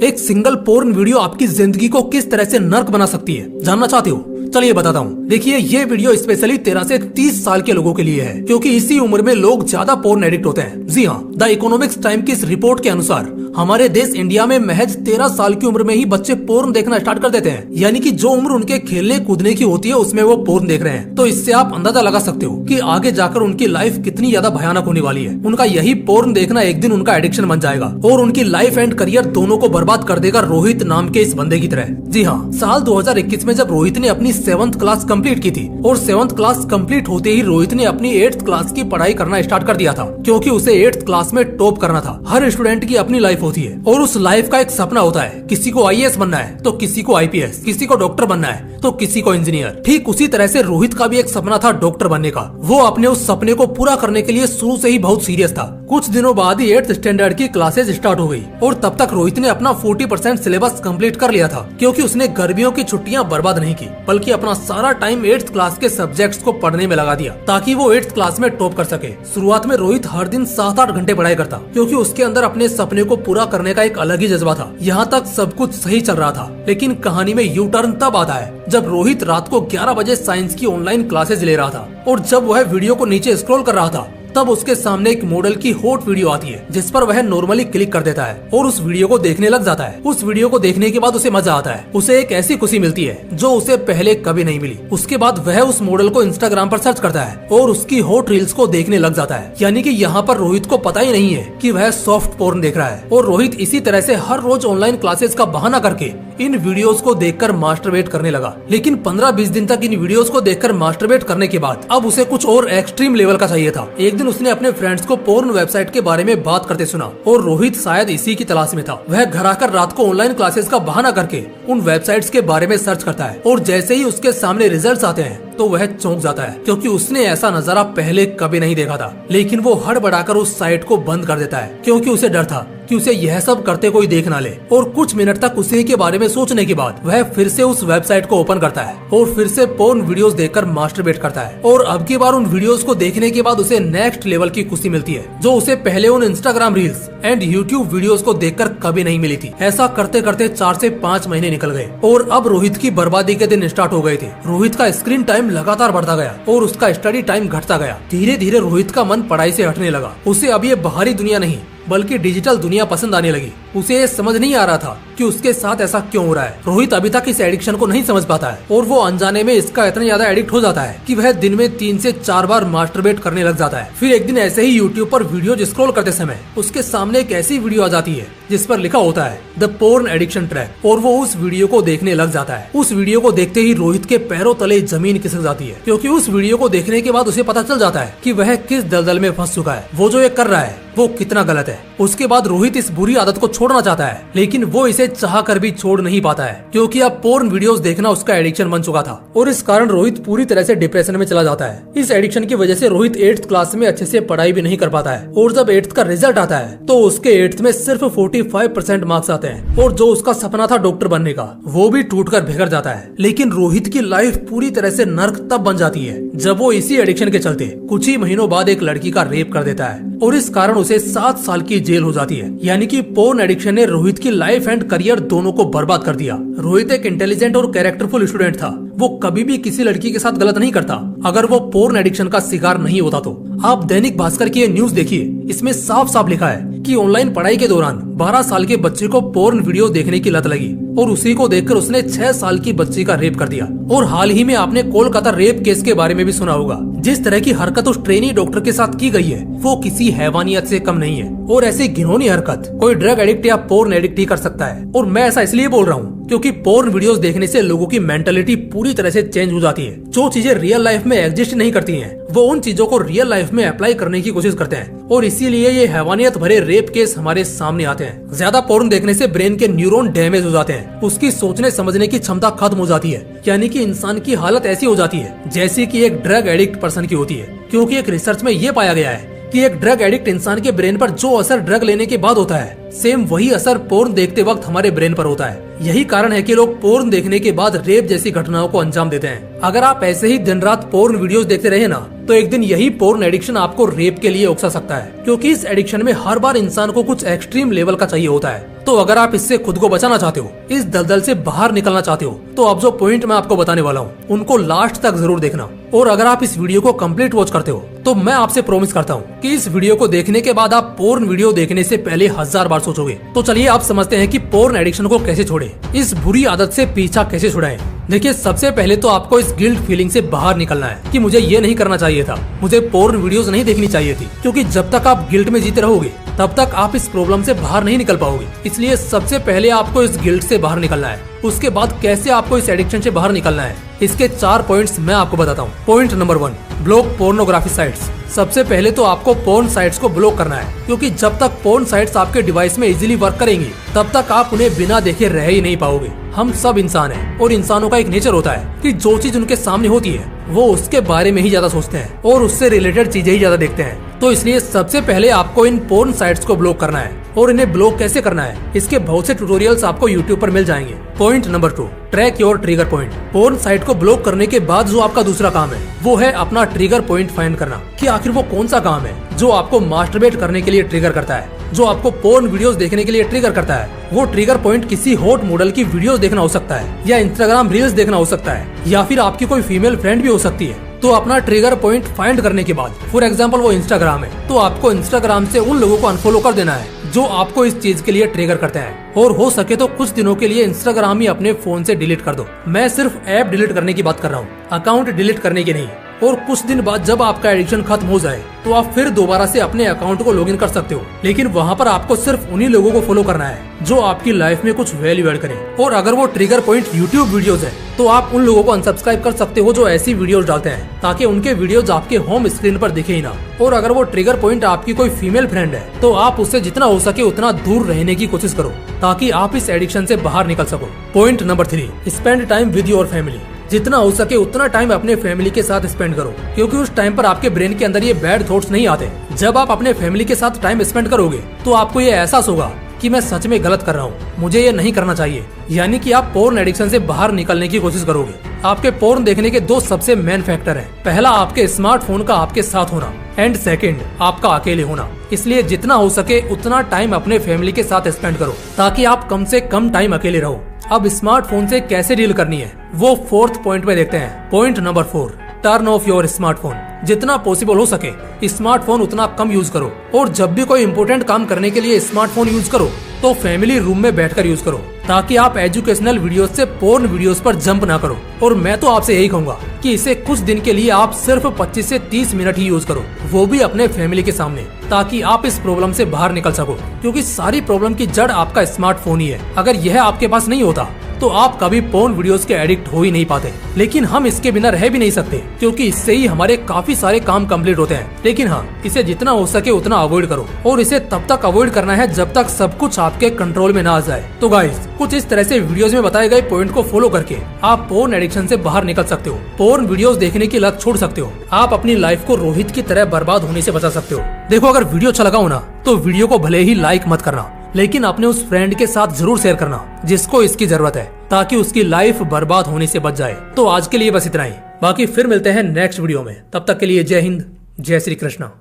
एक single porn video आपकी जिंदगी को किस तरह से नर्क बना सकती है, जानना चाहते हो? चलिए बताता हूँ। देखिए, ये वीडियो स्पेशली 13 से 30 साल के लोगों के लिए है, क्योंकि इसी उम्र में लोग ज्यादा पोर्न एडिक्ट होते हैं। जी हाँ, द इकोनॉमिक्स टाइम की इस रिपोर्ट के अनुसार हमारे देश इंडिया में महज 13 साल की उम्र में ही बच्चे पोर्न देखना स्टार्ट कर देते हैं। यानी कि जो उम्र उनके खेलने कूदने की होती है उसमें वो पोर्न देख रहे हैं। तो इससे आप अंदाजा लगा सकते हो कि आगे जाकर उनकी लाइफ कितनी ज्यादा भयानक होने वाली है। उनका यही पोर्न देखना एक दिन उनका एडिक्शन बन जाएगा और उनकी लाइफ एंड करियर दोनों को बर्बाद कर देगा, रोहित नाम के इस बंदे की तरह। जी हाँ, साल 2021 में जब रोहित ने अपनी 7th क्लास कंप्लीट की थी और 7th क्लास कंप्लीट होते ही रोहित ने अपनी 8th क्लास की पढ़ाई करना स्टार्ट कर दिया था, क्योंकि उसे 8th क्लास में टॉप करना था। हर स्टूडेंट की अपनी लाइफ होती है और उस लाइफ का एक सपना होता है। किसी को आईएएस बनना है तो किसी को आईपीएस, किसी को डॉक्टर बनना है तो किसी को इंजीनियर। ठीक उसी तरह से रोहित का भी एक सपना था डॉक्टर बनने का। वो अपने उस सपने को पूरा करने के लिए शुरू से ही बहुत सीरियस था। कुछ दिनों बाद ही 8th स्टैंडर्ड की क्लासेज स्टार्ट हो गई और तब तक रोहित ने अपना 40% सिलेबस कंप्लीट कर लिया था, क्योंकि उसने गर्मियों की छुट्टियां बर्बाद नहीं की, बल्कि अपना सारा टाइम 8th क्लास के सब्जेक्ट्स को पढ़ने में लगा दिया ताकि वो 8th क्लास में टॉप कर सके। शुरुआत में रोहित हर दिन 7-8 घंटे पढ़ाई करता, क्योंकि उसके अंदर अपने सपने को पूरा करने का एक अलग ही जज्बा था। यहाँ तक सब कुछ सही चल रहा था, लेकिन कहानी में यू टर्न तब आता है जब रोहित रात को 11 बजे साइंस की ऑनलाइन क्लासेज ले रहा था और जब वह वीडियो को नीचे स्क्रॉल कर रहा था तब उसके सामने एक मॉडल की हॉट वीडियो आती है, जिस पर वह नॉर्मली क्लिक कर देता है और उस वीडियो को देखने लग जाता है। उस वीडियो को देखने के बाद उसे मजा आता है, उसे एक ऐसी खुशी मिलती है जो उसे पहले कभी नहीं मिली। उसके बाद वह उस मॉडल को इंस्टाग्राम पर सर्च करता है और उसकी हॉट रील्स को देखने लग जाता है। यानी कि यहाँ पर रोहित को पता ही नहीं है कि वह सॉफ्ट पोर्न देख रहा है। और रोहित इसी तरह से हर रोज ऑनलाइन क्लासेस का बहाना करके इन वीडियोस को देखकर मास्टरबेट करने लगा। लेकिन 15-20 दिन तक इन वीडियोस को देखकर मास्टरबेट करने के बाद अब उसे कुछ और एक्सट्रीम लेवल का चाहिए था। एक दिन उसने अपने फ्रेंड्स को पोर्न वेबसाइट के बारे में बात करते सुना और रोहित शायद इसी की तलाश में था। वह घर आकर रात को ऑनलाइन क्लासेस का बहाना करके उन वेबसाइट्स के बारे में सर्च करता है और जैसे ही उसके सामने रिजल्ट्स आते हैं तो वह चौंक जाता है, क्योंकि उसने ऐसा नजारा पहले कभी नहीं देखा था। लेकिन वो हड़बड़ाकर उस साइट को बंद कर देता है, क्योंकि उसे डर था कि उसे यह सब करते कोई देख ना ले। और कुछ मिनट तक उसी के बारे में सोचने के बाद वह फिर से उस वेबसाइट को ओपन करता है और फिर से पोर्न वीडियोस देखकर मास्टरबेट करता है। और अब की बार उन वीडियोस को देखने के बाद उसे नेक्स्ट लेवल की खुशी मिलती है, जो उसे पहले उन Instagram reels and YouTube videos को देखकर कभी नहीं मिली थी। ऐसा करते करते 4 से 5 महीने निकल गए और अब रोहित की बर्बादी के दिन स्टार्ट हो गए थे। रोहित का स्क्रीन टाइम लगातार बढ़ता गया और उसका स्टडी टाइम घटता गया। धीरे धीरे रोहित का मन पढ़ाई से हटने लगा। उसे अब ये बाहरी दुनिया नहीं बल्कि डिजिटल दुनिया पसंद आने लगी। उसे ये समझ नहीं आ रहा था कि उसके साथ ऐसा क्यों हो रहा है। रोहित अभी तक इस एडिक्शन को नहीं समझ पाता है और वो अनजाने में इसका इतना ज्यादा एडिक्ट हो जाता है कि वह दिन में 3 से 4 बार मास्टरबेट करने लग जाता है। फिर एक दिन ऐसे ही यूट्यूब पर वीडियो स्क्रॉल करते समय उसके सामने एक ऐसी वीडियो आ जाती है जिस पर लिखा होता है द पोर्न एडिक्शन ट्रैप, और वो उस वीडियो को देखने लग जाता है। उस वीडियो को देखते ही रोहित के पैरों तले जमीन खिसक जाती है, क्योंकि उस वीडियो को देखने के बाद उसे पता चल जाता है कि वह किस दलदल में फंस चुका है। वो जो ये कर रहा है वो कितना गलत है। उसके बाद रोहित इस बुरी आदत को छोड़ना चाहता है, लेकिन वो इसे चाह कर भी छोड़ नहीं पाता है, क्योंकि अब पोर्न वीडियोस देखना उसका एडिक्शन बन चुका था और इस कारण रोहित पूरी तरह से डिप्रेशन में चला जाता है। इस एडिक्शन की वजह से रोहित 8th क्लास में अच्छे से पढ़ाई भी नहीं कर पाता है और जब 8th का रिजल्ट आता है तो उसके 8th में सिर्फ 45% मार्क्स आते हैं और जो उसका सपना था डॉक्टर बनने का वो भी टूटकर बिखर जाता है। लेकिन रोहित की लाइफ पूरी तरह से नर्क तब बन जाती है जब वो इसी एडिक्शन के चलते कुछ ही महीनों बाद एक लड़की का रेप कर देता है और इस कारण उसे 7 साल की जेल हो जाती है। यानी कि पोर्न एडिक्शन ने रोहित की लाइफ एंड करियर दोनों को बर्बाद कर दिया। रोहित एक इंटेलिजेंट और कैरेक्टरफुल स्टूडेंट था। वो कभी भी किसी लड़की के साथ गलत नहीं करता अगर वो पोर्न एडिक्शन का शिकार नहीं होता तो। आप दैनिक भास्कर की ये न्यूज देखिए, इसमें साफ साफ लिखा है कि ऑनलाइन पढ़ाई के दौरान 12 साल के बच्चे को पोर्न वीडियो देखने की लत लगी और उसी को देखकर उसने 6 साल की बच्ची का रेप कर दिया। और हाल ही में आपने कोलकाता रेप केस के बारे में भी सुना होगा। जिस तरह की हरकत उस ट्रेनी डॉक्टर के साथ की गई है वो किसी हैवानियत से कम नहीं है और ऐसी घिनौनी हरकत कोई ड्रग एडिक्ट या पोर्न एडिक्ट ही कर सकता है। और मैं ऐसा इसलिए बोल रहा हूँ क्योंकि पोर्न वीडियोस देखने से लोगों की मेंटालिटी पूरी तरह से चेंज हो जाती है। जो चीजें रियल लाइफ में एग्जिस्ट नहीं करती हैं, वो उन चीजों को रियल लाइफ में अप्लाई करने की कोशिश करते हैं और इसीलिए ये हैवानियत भरे रेप केस हमारे सामने आते हैं। ज्यादा पोर्न देखने से ब्रेन के न्यूरॉन डैमेज हो जाते हैं, उसकी सोचने समझने की क्षमता खत्म हो जाती है। यानी कि इंसान की हालत ऐसी हो जाती है जैसे कि एक ड्रग एडिक्ट पर्सन की होती है। क्योंकि एक रिसर्च में ये पाया गया है कि एक ड्रग एडिक्ट इंसान के ब्रेन पर जो असर ड्रग लेने के बाद होता है सेम वही असर पोर्न देखते वक्त हमारे ब्रेन पर होता है। यही कारण है कि लोग पोर्न देखने के बाद रेप जैसी घटनाओं को अंजाम देते हैं। अगर आप ऐसे ही दिन रात पोर्न वीडियोस देखते रहे ना तो एक दिन यही पोर्न एडिक्शन आपको रेप के लिए उकसा सकता है, क्योंकि इस एडिक्शन में हर बार इंसान को कुछ एक्सट्रीम लेवल का चाहिए होता है। तो तो अगर आप इससे खुद को बचाना चाहते हो, इस दलदल से बाहर निकलना चाहते हो, तो अब जो पॉइंट मैं आपको बताने वाला हूँ उनको लास्ट तक जरूर देखना। और अगर आप इस वीडियो को कंप्लीट वॉच करते हो तो मैं आपसे प्रॉमिस करता हूँ कि इस वीडियो को देखने के बाद आप पोर्न वीडियो देखने से पहले 1000 बार सोचोगे। तो चलिए आप समझते हैं कि पोर्न एडिक्शन को कैसे छोड़े, इस बुरी आदत से पीछा कैसे छुड़ाएं। देखिए, सबसे पहले तो आपको इस गिल्ट फीलिंग से बाहर निकलना है कि मुझे ये नहीं करना चाहिए था, मुझे पोर्न वीडियोस नहीं देखनी चाहिए थी, क्योंकि जब तक आप गिल्ट में जीते रहोगे तब तक आप इस प्रॉब्लम से बाहर नहीं निकल पाओगे। इसलिए सबसे पहले आपको इस गिल्ट से बाहर निकलना है। उसके बाद कैसे आपको इस एडिक्शन से बाहर निकलना है, इसके 4 पॉइंट्स मैं आपको बताता हूँ। Point number 1, block pornography sites. सबसे पहले तो आपको पोर्न साइट्स को ब्लॉक करना है, क्योंकि जब तक पोर्न साइट्स आपके डिवाइस में इजीली वर्क करेंगी तब तक आप उन्हें बिना देखे रह ही नहीं पाओगे। हम सब इंसान हैं और इंसानों का एक नेचर होता है कि जो चीज उनके सामने होती है वो उसके बारे में ही ज्यादा सोचते हैं और उससे रिलेटेड चीजें ही ज्यादा देखते हैं। तो इसलिए सबसे पहले आपको इन पोर्न साइट्स को ब्लॉक करना है। और इन्हें ब्लॉक कैसे करना है, इसके बहुत से ट्यूटोरियल्स आपको YouTube पर मिल जाएंगे। Point number 2, track your trigger point. Porn site को ब्लॉक करने के बाद जो आपका दूसरा काम है वो है अपना ट्रिगर पॉइंट फाइंड करना, कि आखिर वो कौन सा काम है जो आपको मास्टरबेट करने के लिए ट्रिगर करता है, जो आपको पोर्न वीडियोस देखने के लिए ट्रिगर करता है। वो ट्रिगर पॉइंट किसी हॉट मॉडल की वीडियोस देखना हो सकता है, या इंस्टाग्राम रील्स देखना हो सकता है, या फिर आपकी कोई फीमेल फ्रेंड भी हो सकती है। तो अपना ट्रिगर पॉइंट फाइंड करने के बाद, फॉर एग्जांपल वो इंस्टाग्राम है, तो आपको इंस्टाग्राम से उन लोगों को अनफॉलो कर देना है जो आपको इस चीज के लिए ट्रिगर करते हैं। और हो सके तो कुछ दिनों के लिए इंस्टाग्राम ही अपने फोन से डिलीट कर दो। मैं सिर्फ ऐप डिलीट करने की बात कर रहा हूँ, अकाउंट डिलीट करने की नहीं। और कुछ दिन बाद जब आपका एडिक्शन खत्म हो जाए तो आप फिर दोबारा से अपने अकाउंट को लॉगिन कर सकते हो, लेकिन वहाँ पर आपको सिर्फ उन्हीं लोगों को फॉलो करना है जो आपकी लाइफ में कुछ वैल्यू ऐड करें। और अगर वो ट्रिगर पॉइंट YouTube वीडियोस है तो आप उन लोगों को अनसब्सक्राइब कर सकते हो जो ऐसी वीडियोस डालते हैं, ताकि उनके वीडियोस आपके होम स्क्रीन पर दिखे ही ना। और अगर वो ट्रिगर पॉइंट आपकी कोई फीमेल फ्रेंड है तो आप उससे जितना हो सके उतना दूर रहने की कोशिश करो, ताकि आप इस एडिक्शन से बाहर निकल सको। Point number 3, spend time with your family. जितना हो सके उतना टाइम अपने फैमिली के साथ स्पेंड करो, क्योंकि उस टाइम पर आपके ब्रेन के अंदर ये बैड थॉट्स नहीं आते। जब आप अपने फैमिली के साथ टाइम स्पेंड करोगे तो आपको ये एहसास होगा कि मैं सच में गलत कर रहा हूँ, मुझे ये नहीं करना चाहिए। यानी कि आप पोर्न एडिक्शन से बाहर निकलने की कोशिश करोगे। आपके पोर्न देखने के 2 सबसे मेन फैक्टर हैं। पहला आपके स्मार्टफोन का आपके साथ होना, एंड सेकंड आपका अकेले होना। इसलिए जितना हो सके उतना टाइम अपने फैमिली के साथ स्पेंड करो, ताकि आप कम से कम टाइम अकेले रहो। अब स्मार्टफोन से कैसे डील करनी है वो 4th पॉइंट में देखते हैं। Point number 4, turn off your smartphone. जितना पॉसिबल हो सके स्मार्टफोन उतना कम यूज करो, और जब भी कोई इम्पोर्टेंट काम करने के लिए स्मार्टफोन यूज करो तो फैमिली रूम में बैठकर यूज करो, ताकि आप एजुकेशनल वीडियोस से पोर्न वीडियोस पर जंप ना करो। और मैं तो आपसे यही कहूंगा कि इसे कुछ दिन के लिए आप सिर्फ 25 से 30 मिनट ही यूज करो, वो भी अपने फैमिली के सामने, ताकि आप इस प्रॉब्लम से बाहर निकल सको। क्योंकि सारी प्रॉब्लम की जड़ आपका स्मार्टफोन ही है। अगर यह आपके पास नहीं होता तो आप कभी पोर्न वीडियोस के एडिक्ट हो ही नहीं पाते। लेकिन हम इसके बिना रह भी नहीं सकते, क्योंकि इससे ही हमारे काफी सारे काम कंप्लीट होते हैं। लेकिन हाँ, इसे जितना हो सके उतना अवॉइड करो, और इसे तब तक अवॉइड करना है जब तक सब कुछ आपके कंट्रोल में ना आ जाए। तो गाइस, कुछ इस तरह से वीडियोस में बताए गए पॉइंट को फॉलो करके आप पोर्न एडिक्शन से बाहर निकल सकते हो, पोर्न वीडियोस देखने की लत छोड़ सकते हो, आप अपनी लाइफ को रोहित की तरह बर्बाद होने से बचा सकते हो। देखो, अगर वीडियो अच्छा लगा हो ना तो वीडियो को भले ही लाइक मत करना, लेकिन अपने उस फ्रेंड के साथ जरूर शेयर करना जिसको इसकी जरूरत है, ताकि उसकी लाइफ बर्बाद होने से बच जाए। तो आज के लिए बस इतना ही, बाकी फिर मिलते हैं नेक्स्ट वीडियो में। तब तक के लिए जय हिंद, जय श्री कृष्णा।